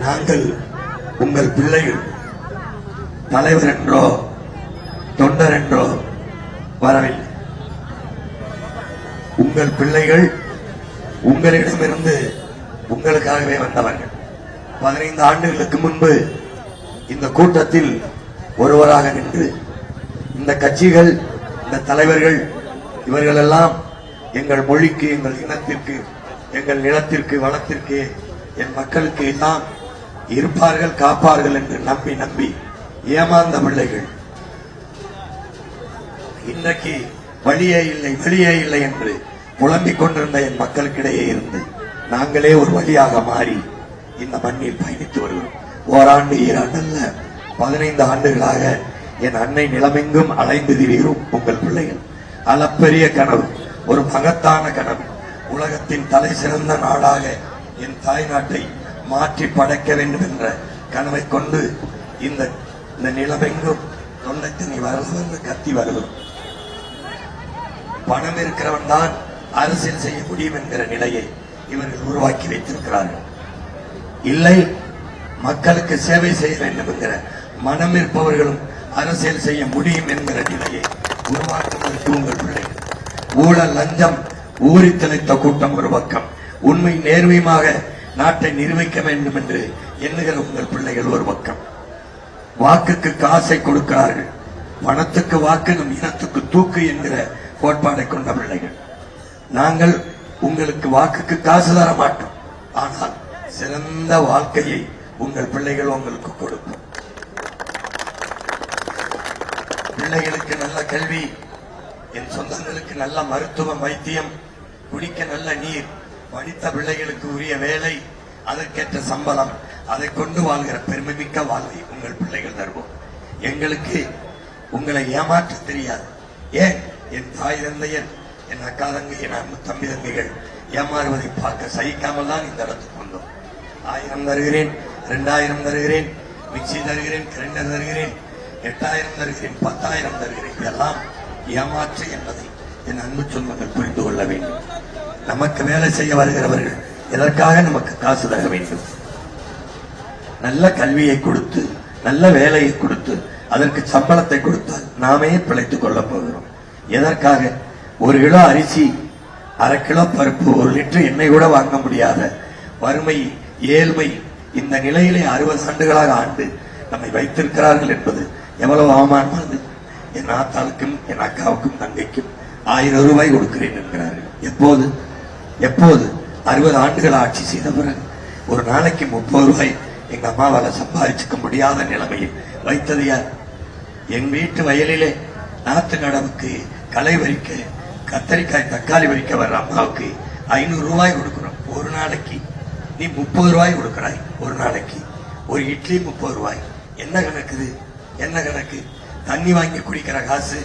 நாங்கள் உங்கள் பிள்ளைகள் தலைவர் என்றோ தொண்டர் என்றோ வரவில்லை. உங்கள் பிள்ளைகள் உங்களிடமிருந்து உங்களுக்காகவே வந்தவர்கள். 15 ஆண்டுகளுக்கு முன்பு இந்த கூட்டத்தில் ஒருவராக நின்று இந்த கட்சிகள், இந்த தலைவர்கள், இவர்கள் எல்லாம் எங்கள் மொழிக்கு, எங்கள் இனத்திற்கு, எங்கள் நிலத்திற்கு, வளத்திற்கு, என் மக்களுக்கு எல்லாம் இருப்பார்கள், காப்பார்கள் என்று நம்பி நம்பி ஏமாந்த பிள்ளைகள் இன்றைக்கு வழியே இல்லை, வெளியே இல்லை என்று புலம்பிக் கொண்டிருந்த என் மக்களுக்கிடையே இருந்து நாங்களே ஒரு வழியாக மாறி இந்த மண்ணில் பயணித்து வருகிறோம். ஓராண்டு, ஈராண்டு அல்ல, 15 ஆண்டுகளாக என் அன்னை நிலமெங்கும் அலைந்து திரிகிறோம். உங்கள் பிள்ளைகள் அளப்பெரிய கனவு, ஒரு மகத்தான கனவு, உலகத்தின் தலை சிறந்த நாடாக என் தாய் நாட்டை மாற்றி படைக்க வேண்டும் என்ற கனவை கொண்டு இந்த நிலமெங்கும் தொண்டைத்தனி வரல கத்தி வருகிறோம். பணம் இருக்கிறவன் தான் அரசியல் செய்ய முடியும் என்கிற நிலையை இவர்கள் உருவாக்கி வைத்திருக்கிறார்கள். இல்லை, மக்களுக்கு சேவை செய்ய வேண்டும் என்கிற மனம் இருப்பவர்களும் அரசியல் செய்ய முடியும் என்கிற நிலையை உருவாக்குவதற்கு உங்கள் பிள்ளைகள். ஊழல், லஞ்சம் ஊறி திளைத்த கூட்டம் ஒரு பக்கம், உண்மை நேர்மையாக நாட்டை நிர்வகிக்க வேண்டும் என்று எண்ணுகிற உங்கள் பிள்ளைகள் ஒரு பக்கம். வாக்குக்கு காசை கொடுக்கிறார்கள், பணத்துக்கு வாக்கு, நம் இனத்துக்கு தூக்கு என்கிற கோட்பாடை கொண்ட பிள்ளைகள். நாங்கள் உங்களுக்கு வாக்குக்கு காசு தர மாட்டோம், ஆனால் சிறந்த வாழ்க்கையை உங்கள் பிள்ளைகள் உங்களுக்கு கொடுக்கும். பிள்ளைகளுக்கு நல்ல கல்வி, என் சொந்தங்களுக்கு நல்ல மருத்துவம், வைத்தியம், குடிக்க நல்ல நீர், படித்த பிள்ளைகளுக்கு உரிய வேலை, அதற்கேற்ற சம்பளம், அதை கொண்டு வாழ்கிற பெருமைமிக்க வாழ்வை உங்கள் பிள்ளைகள் தருவோம். எங்களுக்கு உங்களை ஏமாற்ற தெரியாது. ஏன், என் தாய் தந்தையர், என் அக்கா தங்கை, என் தம்பி தங்கைகள் ஏமாறுவதை பார்க்க சகிக்காமல் தான் இந்த இடத்துக்கு வந்தோம். 1000 தருகிறேன், 2000 தருகிறேன், மிக்சி தருகிறேன், கிரைண்டர் தருகிறேன், 8000 தருகிறேன், 10,000 தருகிறேன். இதெல்லாம் ஏமாற்று என்பதை என் அன்பு சொந்தங்கள் புரிந்து கொள்ள வேண்டும். நமக்கு வேலை செய்ய வருகிறவர்கள் எதற்காக நமக்கு காசு தர வேண்டும்? நல்ல கல்வியை கொடுத்து, நல்ல வேலையை கொடுத்து, அதற்கு சம்பளத்தை கொடுத்தால் நாமே பிழைத்துக் கொள்ளப் போகிறோம். எதற்காக? 1 கிலோ அரிசி, 1/2 கிலோ பருப்பு, 1 லிட்டர் எண்ணெய் கூட வாங்க முடியாத வறுமை, ஏழ்மை, இந்த நிலையிலே 60 ஆண்டுகளாக ஆண்டு நம்மை வைத்திருக்கிறார்கள் என்பது எவ்வளவு அவமானமானது. என் ஆத்தாளுக்கும் என் அக்காவுக்கும் தங்கைக்கும் 1000 ரூபாய் கொடுக்கிறேன் என்கிறார்கள். எப்போது? 60 ஆண்டுகள் ஆட்சி செய்த பிறகு ஒரு நாளைக்கு 30 ரூபாய் எங்க அம்மாவால சம்பாதிச்சுக்க முடியாத நிலைமையில் வைத்தது யார்? என் வீட்டு வயலிலே நாத்து நடவுக்கு, களை வரிக்க, கத்தரிக்காய், தக்காளி வரிக்க வர்ற அம்மாவுக்கு 500 ரூபாய் கொடுக்கிறோம் ஒரு நாளைக்கு. நீ 30 ரூபாய் கொடுக்கிறாய் ஒரு நாளைக்கு. ஒரு இட்லி 30 ரூபாய். என்ன கணக்குது? என்ன கணக்கு? தண்ணி வாங்கி குடிக்கிற காசு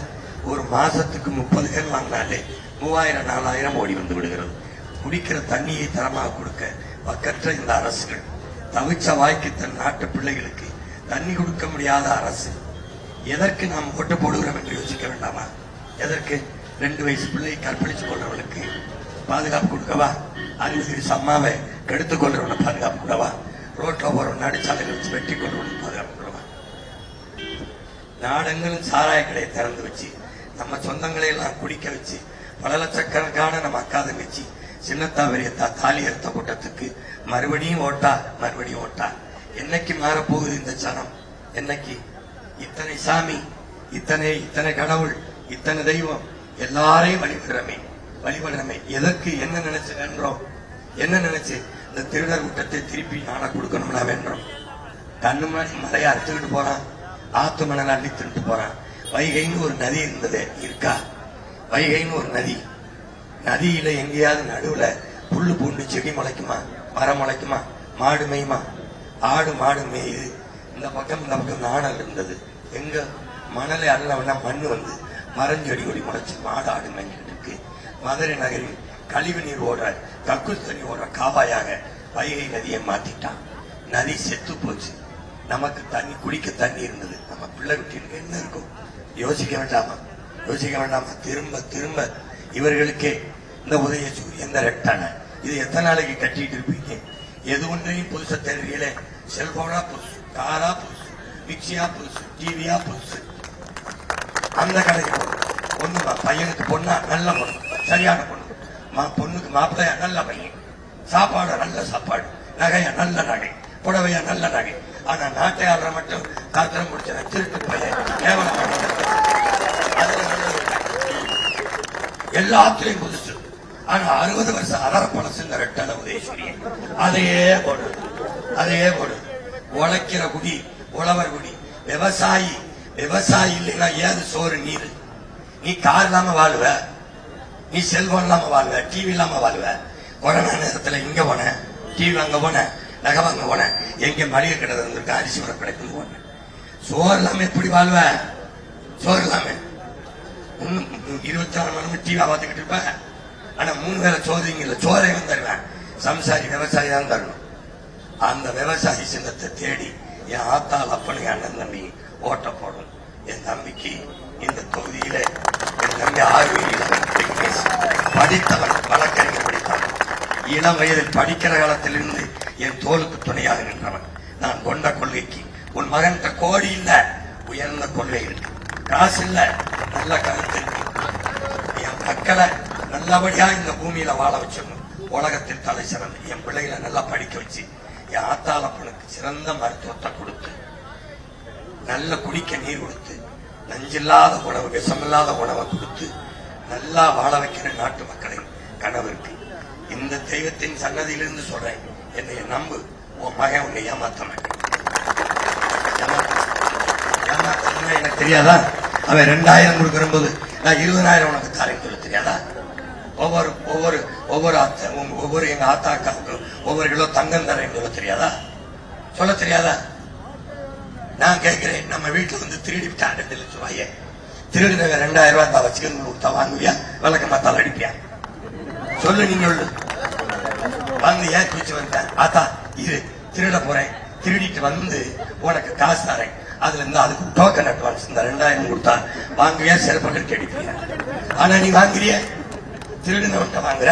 ஒரு மாசத்துக்கு 30 கேன் வாங்கினாலே 3000 4000 ஓடி வந்து விடுகிறது. குடிக்கிற தண்ணியை தரமாக கொடுக்க பக்கற்ற இந்த அரசுகள், தவிச்ச வாய்க்கு தன் நாட்டு பிள்ளைகளுக்கு தண்ணி கொடுக்க முடியாத அரசு. எதற்கு நாம் ஓட்டு போடுகிறோம் என்று யோசிக்க வேண்டாமா? எதற்கு? 2 வயசு பிள்ளையை கற்பழிச்சு கொள்றவனுக்கு பாதுகாப்பு கொடுக்கவா? 60 வயசு அம்மாவை கெடுத்துக் கொள்றவனை பாதுகாப்பு கூடவா? ரோட்ல போறவன் நடுச்சாலைகள் வச்சு வெட்டி கொள்றவனுக்கு பாதுகாப்பு கூடவா? நாடெங்களும் சாராய கடையை திறந்து வச்சு, நம்ம சொந்தங்களை எல்லாம் குடிக்க வச்சு, பல லட்சக்கணக்கான நம்ம அக்கா தங்கச்சி, சின்னத்தா பெரியத்தா தாலி அறுத்த கூட்டத்துக்கு மறுபடியும் ஓட்டா, மறுபடியும் ஓட்டா. என்னைக்கு மாறப்போகுது இந்த சனம்? என்னைக்கு? இத்தனை சாமி, இத்தனை கடவுள், இத்தனை தெய்வம், எல்லாரையும் வழிபடுறமே. எதற்கு? என்ன நினைச்சு வென்றோம்? என்ன நினைச்சு? இந்த திருடர் கூட்டத்தை திருப்பி நானா கொடுக்கணும்னா வென்றோம். கண்ணு முன்னாடி மலையை அறுத்துக்கிட்டு போறான், ஆத்து மணல் அள்ளி தின்ட்டு போறான். வைகைன்னு ஒரு நதி இருந்தது, இருக்கா? வைகைன்னு ஒரு நதி, நதியில எங்கேயாவது நடுவுல புல்லு பூண்டு செடி முளைக்குமா? மரம் முளைக்குமா? மாடு மேயுமா? ஆடு மாடு மேயுது. இந்த பக்கம் நாணல் இருந்தது. எங்க மணலை அள்ளவனா மண்ணு வந்து மரஞ்செடி ஒடி முளைச்சு மாடு ஆடு மேய்ஞ்சிட்டு இருக்கு. மதுரை நகரில் கழிவு நீர் ஓடுற, கக்கூஸ் தண்ணி ஓடுற காவாயாக வைகை நதியை மாத்திட்டான். நதி செத்து போச்சு. நமக்கு தண்ணி குடிக்க தண்ணி இருந்தது. நம்ம பிள்ளை குட்டிகளுக்கு என்ன இருக்கும்? யோசிக்க வேண்டாமா? திரும்ப திரும்ப இவர்களுக்கே இந்த உதயசூரியன், இந்த ரெட்டான, இது எத்தனை நாளைக்கு கட்டிட்டு இருப்பீங்க? எது ஒன்றையும் புதுசா தேர்தலே செல்போனா புதுசு, காரா புதுசு, மிக்சியா புதுசு, டிவியா புதுசு. அந்த கடைக்கு போகணும். ஒண்ணுமா பையனுக்கு பொண்ணா நல்ல பொண்ணு, சரியான பொண்ணு. பொண்ணுக்கு மாப்பிள்ளையா நல்ல பையன், சாப்பாடு நல்ல சாப்பாடு, நகையா நல்ல நகை, புடவையா நல்ல நகை. ஆனா நாட்டை ஆளுற மட்டும் காத்திரம் முடிச்ச திருட்டு பையன், கேவலம். எல்லாத்திலையும் புதுசு. ஆனா 60 வருஷம் அதர பழசு இந்த ரெட்டல உதயசூரியன் அதையே போடுது, அதையே போடுது. உழைக்கிற குடி, உழவர் குடி, விவசாயி. விவசாயி இல்லைன்னா ஏது சோறு நீர்? நீ கார் இல்லாம வாழ்வ, நீ செல்போன் இல்லாம வாழ்வ, டிவி இல்லாம வாழ்வ. கொரோனா நேரத்துல இங்க போன, டிவி வாங்க போன, நகை வாங்க போன, எங்க மளிகை கடை இருந்திருக்க, அரிசி வர கிடைக்கும் போன. சோறு இல்லாம எப்படி வாழ்வ? சோறு இல்லாம 24 மணி நேரம் டிவி பார்த்துக்கிட்டு இருப்ப. ஆனா 3 வேளை சோறுங்கல்ல, சோறை தருவேன். சம்சாரி விவசாயி தான் தரணும். அந்த விவசாயி சின்னத்தை தேடி என் ஆத்தாள் அப்பனுக்கு அண்ணன் தம்பி ஓட்ட போடும். என் தம்பிக்கு இந்த தொகுதியில என் தம்பி படித்தவன், வழக்கறிஞர் படித்தவன். இளம் வயதில் படிக்கிற காலத்திலிருந்து என் தோளுக்கு துணையாக நின்றவன். நான் கொண்ட கொள்கைக்கு உன் மகன்கிட்ட கோடி இல்ல, உயர்ந்த கொள்கை இருக்கு. காசு இல்ல, நல்ல கருத்து இருக்கு. என் மக்களை நல்லபடியா இந்த பூமியில வாழ வச்சிடணும். உலகத்தில் தலை சிறந்து என் பிள்ளைகளை நல்லா படிக்க வச்சு, என் ஆத்தாளப்பனுக்கு சிறந்த மருத்துவத்தை கொடுத்து, நல்ல குடிக்க நீர் கொடுத்து, நஞ்சில்லாத உணவு, விஷமில்லாத உணவை கொடுத்து நல்லா வாழ வைக்கிற நாட்டு மக்களின் கனவு இருக்கு. இந்த தெய்வத்தின் சன்னதியிலிருந்து சொல்றேன், என்னைய நம்பு. உன் மகன் உன்னை ஏமாத்த மாட்டேன். எனக்கு தெரியாதா? அவன் 2000 கொடுக்கிற போது நான் 20,000 உனக்கு தரேன் சொல்ல தெரியாதா? ஒவ்வொரு எங்க ஆத்தாக்காவுக்கு ஒவ்வொரு கிலோ தங்கம் தரேன் சொல்ல தெரியாதா? சொல்ல தெரியாதா? நான் கேட்கிறேன், நம்ம வீட்டுல வந்து திருடிவிட்டான் 2 லட்சம் ரூபாய. திருடினவ 2000 ரூபாய் தான் வச்சுக்கணும் கொடுத்தா வாங்குவியா? விளக்கமா தலை அடிப்பியா? சொல்லு, நீங்க சொல்லு. வந்து ஏற்றி வச்சு வந்துட்டேன். ஆத்தா இரு, திருட போறேன், திருடிட்டு வந்து உனக்கு காசு தரேன், அதுல இருந்து அதுக்கு டோக்கன் அட்வான்ஸ் இந்த 2000 கொடுத்தா வாங்குவியா? செல்போன் அடிப்பியா? ஆனா நீ வாங்குறிய, திருடினவன்ட்ட வாங்குற,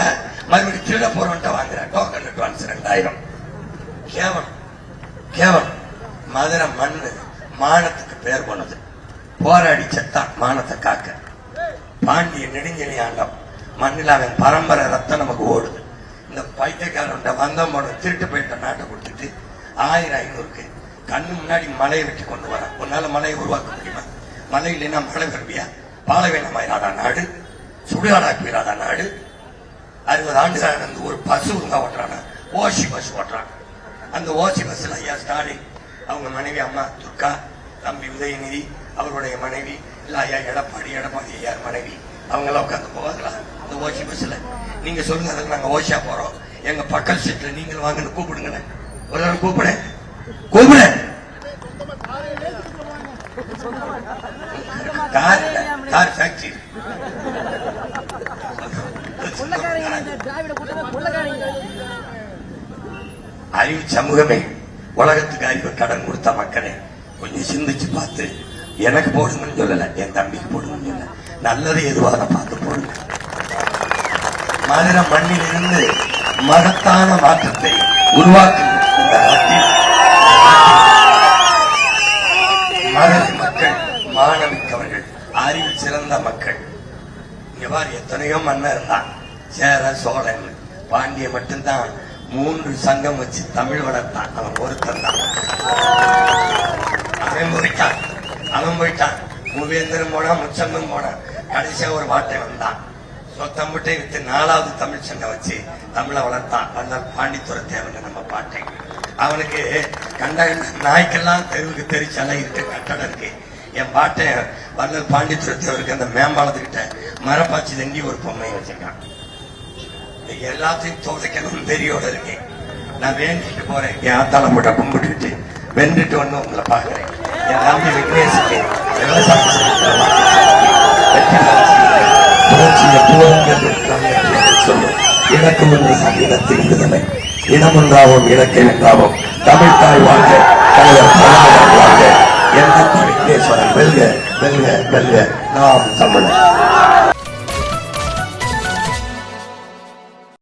மறுபடியும் திருட போறவன்ட்ட வாங்குற. Token advance 2000. கேவலம், கேவலம். மதுரை மண்ணு மானத்துக்கு பேர் போனது. போராடி செத்தான் மானத்தை காக்க. பாண்டிய நெடுஞ்செழி ஆண்டம் மண்ணில் அவன் பரம்பரை ரத்தம் நமக்கு ஓடுது. இந்த பைத்தியக்காரன் வந்தம் போன திருட்டு போயிட்ட நாட்டை கொடுத்துட்டு 1500க்கு கண்ணு முன்னாடி மலையை வெட்டி கொண்டு வர. உன்னால மலையை உருவாக்க முடியுமா? மலை இல்லைன்னா மழை வருவியா? பாலைவனமாயிராதா நாடு? சுடுகாடாக்குறாதா நாடு? 60 ஆண்டுகள் நடந்து ஒரு பஸ் ஒழுங்கா ஓட்டுறானா? ஓசி பஸ் ஓட்டுறான். அந்த ஓசி பஸ்ல ஐயா ஸ்டாலின், அவங்க மனைவி அம்மா துர்கா, தம்பி உதயநிதி அவருடைய மனைவி, இல்ல ஐயா எடப்பாடி ஐயார் மனைவி, அவங்க எல்லாம் உட்காந்து போவாங்களா அந்த ஓசி பஸ்ல? நீங்க சொல்லுங்க, அதில் நாங்க ஓசியா போறோம், எங்க பக்கல் சீட்ல நீங்கள் வாங்கன்னு கூப்பிடுங்க. ஒரு நேரம் கூப்பிட கார் ஃபேக்டரி. அறிவு சமூகமே, உலகத்துக்கு அறிவு கடன் கொடுத்த மக்களே, கொஞ்சம் சிந்திச்சு பார்த்து எனக்கு போடுங்கன்னு சொல்லல, என் தம்பிக்கு போடுங்கன்னு சொல்ல, நல்லது எதுவாக பார்த்து போடுங்க. மதுரை மண்ணில் இருந்து மகத்தான மாற்றத்தை உருவாக்கும் இந்த நாட்டில் மதுரை மக்கள் மாணவிக்கவர்கள், அறிவு சிறந்த மக்கள். இங்க பாரு, எத்தனையோ மன்னர் இருந்தான். சேர, சோழன், பாண்டிய மட்டும்தான் 3 சங்கம் வச்சு தமிழ் வளர்த்தான். அவன் ஒருத்தன் தான். அவன் போயிட்டான். மூவேந்தரும் போனா, முச்சங்கம் போனா, கடைசியா ஒரு வாட்டை வந்தான். சொத்தம்பட்டை வித்து 4வது தமிழ் சங்கம் வச்சு தமிழை வளர்த்தான். வந்தால் பாண்டித்துறை தேவன் நம்ம பாட்டை. அவனுக்கு கண்ட நாய்க்கெல்லாம் தெருவுக்கு தெரிச்சாலாம் இருக்கு, கட்டடம் இருக்கு. என் பாட்டை வல்லல் பாண்டித்துறை தேவருக்கு அந்த மேம்பாலத்துக்கிட்ட மரப்பாச்சி தண்டி ஒரு பொம்மையை வச்சிருக்கான். எல்லாத்தையும் துவைக்கணும் பெரியோட இருக்கேன். நான் வேண்டிட்டு போறேன், என் ஆத்தாள மூட்டை கும்பிட்டுட்டு வென்றுட்டு வந்து உங்களை பாக்குறேன். என் தம்பி விக்னேஷுக்கு விவசாயம் எனக்கு ஒன்று சங்கீதத்தில் விடுதலை, இனமொன்றாவும் இலக்கை வென்றாவும், தமிழ் தாய் வாழ்க, தலைவர் வாழ்க, என் தம்பி விக்னேஸ்வரன் வெல்க வெல்க வெல்க, நாம் தமிழர்.